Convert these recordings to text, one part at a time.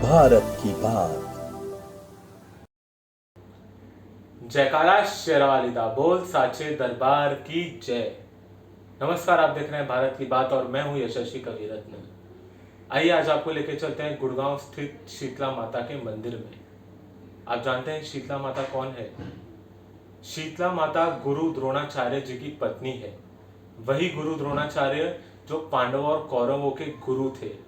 भारत की बात। जयकारा शेरवालिदा बोल साचे दरबार की जय। नमस्कार, आप देख रहे हैं भारत की बात और मैं हूं यशस्वी कविरत्न। आइए आज आपको लेके चलते हैं गुड़गांव स्थित शीतला माता के मंदिर में। आप जानते हैं शीतला माता कौन है? शीतला माता गुरु द्रोणाचार्य जी की पत्नी है। वही गुरु द्रोणाचार्य जो पांडवों और कौरवों के गुरु थे।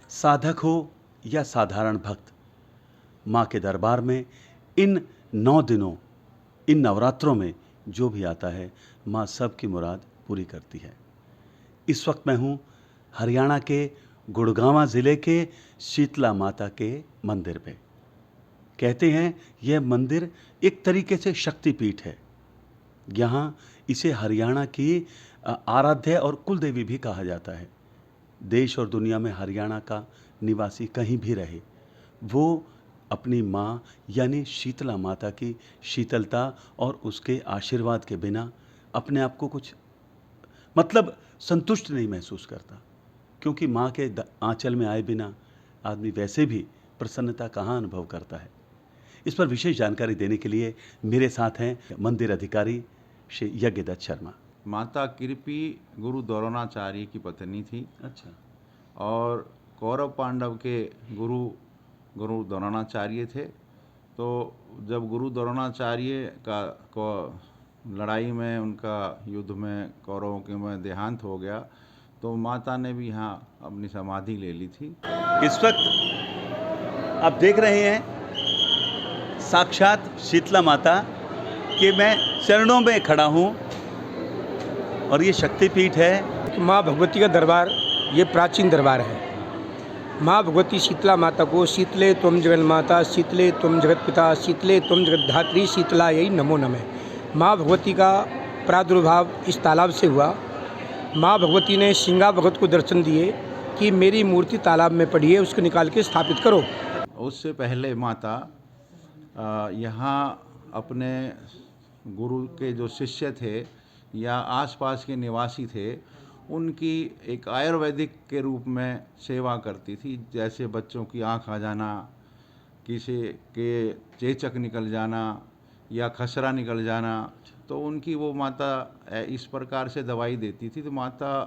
साधक हो या साधारण भक्त, माँ के दरबार में इन 9 दिनों, इन नवरात्रों में जो भी आता है, माँ सबकी मुराद पूरी करती है। इस वक्त मैं हूँ हरियाणा के गुड़गांव ज़िले के शीतला माता के मंदिर पे। कहते हैं यह मंदिर एक तरीके से शक्तिपीठ है। यहाँ इसे हरियाणा की आराध्य और कुलदेवी भी कहा जाता है। देश और दुनिया में हरियाणा का निवासी कहीं भी रहे, वो अपनी माँ यानी शीतला माता की शीतलता और उसके आशीर्वाद के बिना अपने आप को कुछ संतुष्ट नहीं महसूस करता। क्योंकि माँ के आंचल में आए बिना आदमी वैसे भी प्रसन्नता कहाँ अनुभव करता है। इस पर विशेष जानकारी देने के लिए मेरे साथ हैं मंदिर अधिकारी श्री यज्ञदत्त शर्मा। माता कृपी गुरु द्रोणाचार्य की पत्नी थी। अच्छा। और कौरव पांडव के गुरु द्रोणाचार्य थे। तो जब गुरु द्रोणाचार्य को लड़ाई में, उनका युद्ध में कौरवों के में देहांत हो गया, तो माता ने भी यहाँ अपनी समाधि ले ली थी। इस वक्त आप देख रहे हैं साक्षात शीतला माता के मैं चरणों में खड़ा हूँ और ये शक्तिपीठ है। माँ भगवती का दरबार ये प्राचीन दरबार है। माँ भगवती शीतला माता को शीतले त्वं जगन्माता, शीतले त्वं जगतपिता, शीतले त्वं जगद्धात्री, शीतला यही नमो नमः। माँ भगवती का प्रादुर्भाव इस तालाब से हुआ। माँ भगवती ने सिंगा भगत को दर्शन दिए कि मेरी मूर्ति तालाब में पड़ी है, उसको निकाल के स्थापित करो। उससे पहले माता यहाँ अपने गुरु के जो शिष्य थे या आसपास के निवासी थे, उनकी एक आयुर्वेदिक के रूप में सेवा करती थी। जैसे बच्चों की आँख आ जाना, किसी के चेचक निकल जाना या खसरा निकल जाना, तो उनकी वो माता इस प्रकार से दवाई देती थी। तो माता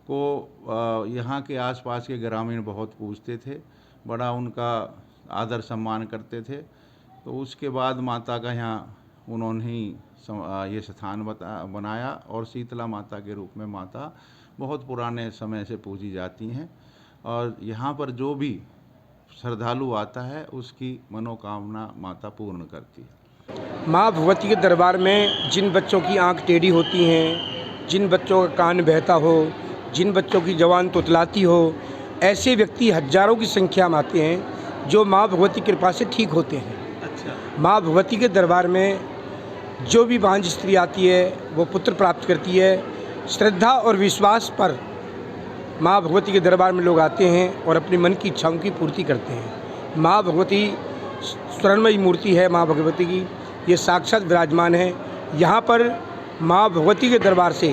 को यहाँ के आसपास के ग्रामीण बहुत पूजते थे, बड़ा उनका आदर सम्मान करते थे। तो उसके बाद माता का यहाँ उन्होंने ही ये स्थान बनाया और शीतला माता के रूप में माता बहुत पुराने समय से पूजी जाती हैं। और यहाँ पर जो भी श्रद्धालु आता है उसकी मनोकामना माता पूर्ण करती है। माँ भगवती के दरबार में जिन बच्चों की आंख टेढ़ी होती हैं, जिन बच्चों का कान बहता हो, जिन बच्चों की जवान तुतलाती हो, ऐसे व्यक्ति हजारों की संख्या में आते हैं जो माँ भगवती की कृपा से ठीक होते हैं। अच्छा। माँ भगवती के दरबार में जो भी बांझ स्त्री आती है वो पुत्र प्राप्त करती है। श्रद्धा और विश्वास पर माँ भगवती के दरबार में लोग आते हैं और अपनी मन की इच्छाओं की पूर्ति करते हैं। माँ भगवती स्वर्णमयी मूर्ति है। माँ भगवती की ये साक्षात विराजमान है। यहाँ पर माँ भगवती के दरबार से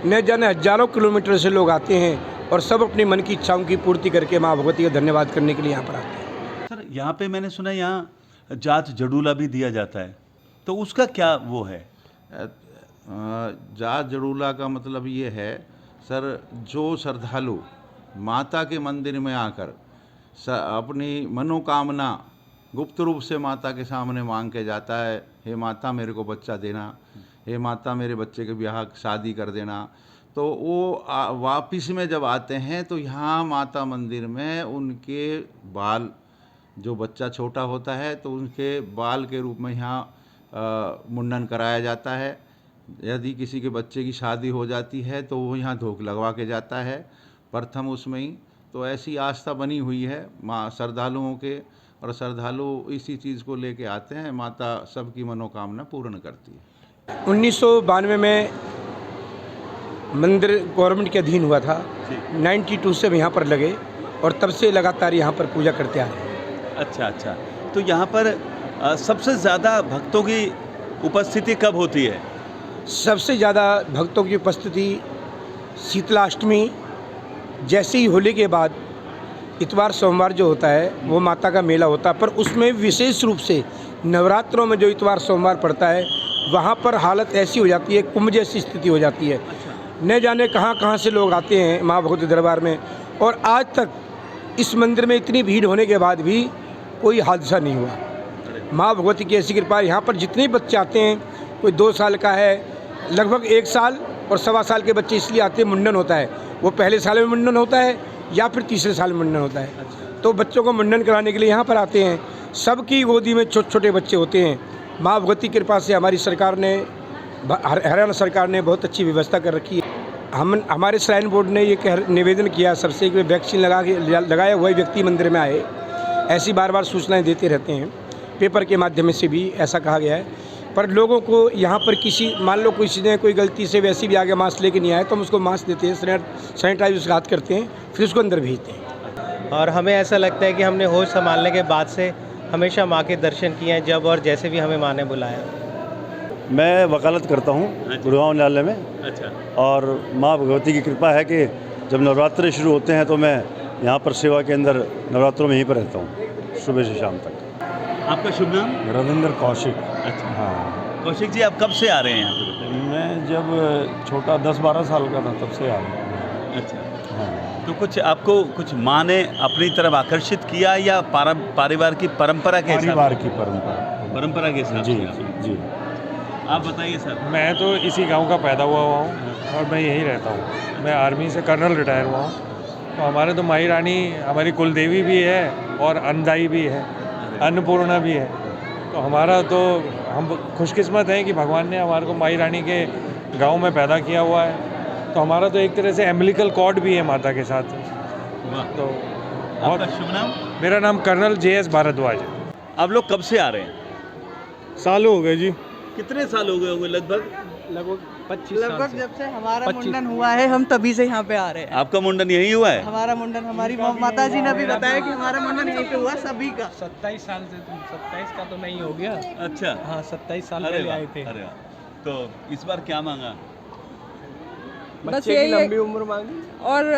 न जाने हजारों किलोमीटर से लोग आते हैं और सब अपनी मन की इच्छाओं की पूर्ति करके माँ भगवती का धन्यवाद करने के लिए यहाँ पर आते हैं। सर, यहाँ पे मैंने सुना यहाँ जात जड़ूला भी दिया जाता है, तो उसका क्या वो है? जात जड़ूला का मतलब ये है सर, जो श्रद्धालु माता के मंदिर में आकर अपनी मनोकामना गुप्त रूप से माता के सामने मांग के जाता है, हे माता मेरे को बच्चा देना, हे माता मेरे बच्चे के ब्याह शादी कर देना, तो वो वापिस में जब आते हैं तो यहाँ माता मंदिर में उनके बाल, जो बच्चा छोटा होता है तो उनके बाल के रूप में यहाँ मुंडन कराया जाता है। यदि किसी के बच्चे की शादी हो जाती है तो वो यहाँ धोख लगवा के जाता है प्रथम उसमें ही। तो ऐसी आस्था बनी हुई है माँ श्रद्धालुओं के, और श्रद्धालु इसी चीज़ को लेके आते हैं। माता सबकी मनोकामना पूर्ण करती है। 1992 में मंदिर गवर्नमेंट के अधीन हुआ था। 92 से हम यहाँ पर लगे और तब से लगातार यहाँ पर पूजा करते आ रहे हैं। अच्छा अच्छा, तो यहाँ पर सबसे ज़्यादा भक्तों की उपस्थिति कब होती है? सबसे ज़्यादा भक्तों की उपस्थिति शीतलाष्टमी, जैसे ही होली के बाद इतवार सोमवार जो होता है वो माता का मेला होता है, पर उसमें विशेष रूप से नवरात्रों में जो इतवार सोमवार पड़ता है वहाँ पर हालत ऐसी हो जाती है, कुंभ जैसी स्थिति हो जाती है। न जाने कहाँ कहाँ से लोग आते हैं माँ भगवती दरबार में, और आज तक इस मंदिर में इतनी भीड़ होने के बाद भी कोई हादसा नहीं हुआ। माँ भगवती की ऐसी कृपा है। यहाँ पर जितने बच्चे आते हैं, कोई 2 साल का है, लगभग 1 साल और 1.25 साल के बच्चे इसलिए आते हैं, मुंडन होता है, वो पहले साल में मुंडन होता है या फिर तीसरे साल में मुंडन होता है। तो बच्चों को मुंडन कराने के लिए यहाँ पर आते हैं। सबकी गोदी में छोटे छोटे बच्चे होते हैं। माँ भगवती की कृपा से हमारी सरकार ने, हरियाणा सरकार ने बहुत अच्छी व्यवस्था कर रखी है। हमारे श्राइन बोर्ड ने ये निवेदन किया सबसे कि वैक्सीन लगाया हुआ व्यक्ति मंदिर में आए। ऐसी बार बार सूचनाएं देते रहते हैं, पेपर के माध्यम से भी ऐसा कहा गया है। पर लोगों को यहाँ पर मान लो किसी ने कोई गलती से वैसे भी आगे मास्क लेके नहीं आए तो हम उसको मास्क देते हैं, सैनिटाइज उसका हाथ करते हैं, फिर उसको अंदर भेजते हैं। और हमें ऐसा लगता है कि हमने होश संभालने के बाद से हमेशा माँ के दर्शन किए हैं, जब और जैसे भी हमें माँ ने बुलाया। मैं वकालत करता हूँ गुड़गांव न्यायालय में। अच्छा, और माँ भगवती की कृपा है कि जब नवरात्रे शुरू होते हैं तो मैं यहाँ पर सेवा के अंदर नवरात्रों में यहीं पर रहता हूँ सुबह से शाम तक। आपका शुभ नाम? रविंद्र कौशिक। अच्छा हाँ, कौशिक जी, आप कब से आ रहे हैं यहाँ पे? मैं जब छोटा 10-12 साल का था तब से आ रहा हूँ। अच्छा, हाँ, तो कुछ आपको कुछ माँ ने अपनी तरफ आकर्षित किया या परिवार की परंपरा के हिसाब परिवार की परंपरा के हिसाब जी से? जी। आप बताइए सर। मैं तो इसी गांव का पैदा हुआ हूँ और मैं यहीं रहता हूँ। मैं आर्मी से कर्नल रिटायर हुआ हूँ। तो हमारे तो माई रानी हमारी कुल देवी भी है और अन्नदायी भी है, अन्नपूर्णा भी है। तो हमारा तो हम खुशकिस्मत हैं कि भगवान ने हमारे को माई रानी के गांव में पैदा किया हुआ है। तो हमारा तो एक तरह से एम्बिलिकल कॉर्ड भी है माता के साथ। तो आपका शुभ नाम? मेरा नाम कर्नल JS भारद्वाज है। आप लोग कब से आ रहे हैं? सालों हो गए जी। कितने साल हो गए होंगे? लगभग 25 साल लगभग जब से हमारा मुंडन हुआ है हम तभी से यहाँ पे आ रहे हैं। आपका मुंडन यही हुआ है? हमारा मुंडन, हमारी माता जी ने भी बताया कि हमारा मुंडन यहीं पे हुआ सभी का। 27 साल से, 27 का तो नहीं हो गया। अच्छा, हाँ, 27 साल अरे पहले वाह, आए थे। अरे वाह। तो इस बार क्या मांगा? बस बच्चे यही की है। लंबी उम्र मांगी और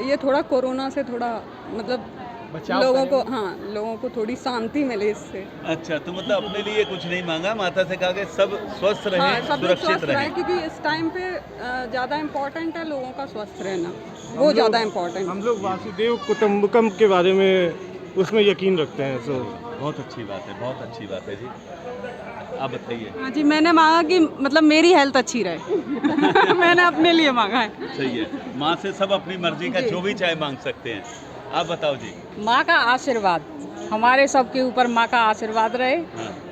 ये थोड़ा कोरोना से थोड़ा मतलब बचाव लोगों करें। को, हाँ, लोगों को थोड़ी शांति मिले इससे। अच्छा, तो मतलब अपने लिए कुछ नहीं मांगा, माता से कहा कि सब स्वस्थ रहे, हाँ, सब लोग सुरक्षित स्वस्थ रहे, रहे। क्योंकि इस टाइम पे ज़्यादा इम्पोर्टेंट है लोगों का स्वस्थ रहना, वो ज़्यादा इम्पोर्टेंट। हम लोग वासुदेव कुटुंबकम के बारे में उसमें यकीन रखते हैं। सो बहुत अच्छी बात है, बहुत अच्छी बात है जी। आप बताइए। हाँ जी, मैंने मांगा कि मतलब मेरी हेल्थ अच्छी रहे। मैंने अपने लिए मांगा है। सही है, माँ से सब अपनी मर्जी का जो भी चाहे मांग सकते हैं। आप बताओ जी। माँ का आशीर्वाद हमारे सबके ऊपर, माँ का आशीर्वाद रहे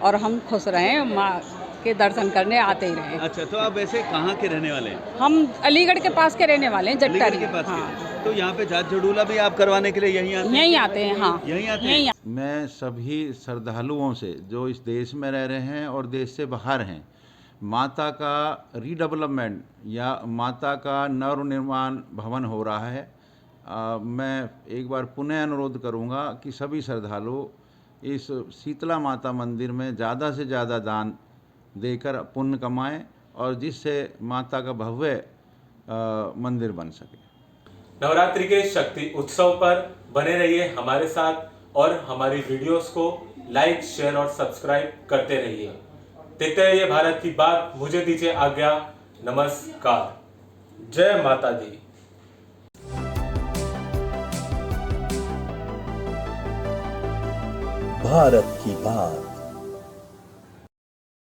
और हम खुश रहें, माँ के दर्शन करने आते ही रहें। अच्छा, तो आप वैसे कहाँ के रहने वाले हैं? हम अलीगढ़ के पास के रहने वाले हैं, अलीगढ़ जट्टारी के पास हाँ। के। तो यहाँ पे जात जड़ूला भी आप करवाने के लिए यहीं आते हैं? यहीं आते हैं, हाँ, यहीं आते हैं? यहीं मैं सभी श्रद्धालुओं से जो इस देश में रह रहे हैं और देश से बाहर हैं, माता का रीडेवलपमेंट या माता का नवनिर्माण भवन हो रहा है। मैं एक बार पुनः अनुरोध करूंगा कि सभी श्रद्धालु इस शीतला माता मंदिर में ज़्यादा से ज़्यादा दान देकर पुण्य कमाएं और जिससे माता का भव्य मंदिर बन सके। नवरात्रि के शक्ति उत्सव पर बने रहिए हमारे साथ और हमारी वीडियोस को लाइक, शेयर और सब्सक्राइब करते रहिए। देखते रहिए भारत की बात। मुझे दीजिए आज्ञा। नमस्कार। जय माता दी। भारत की बात।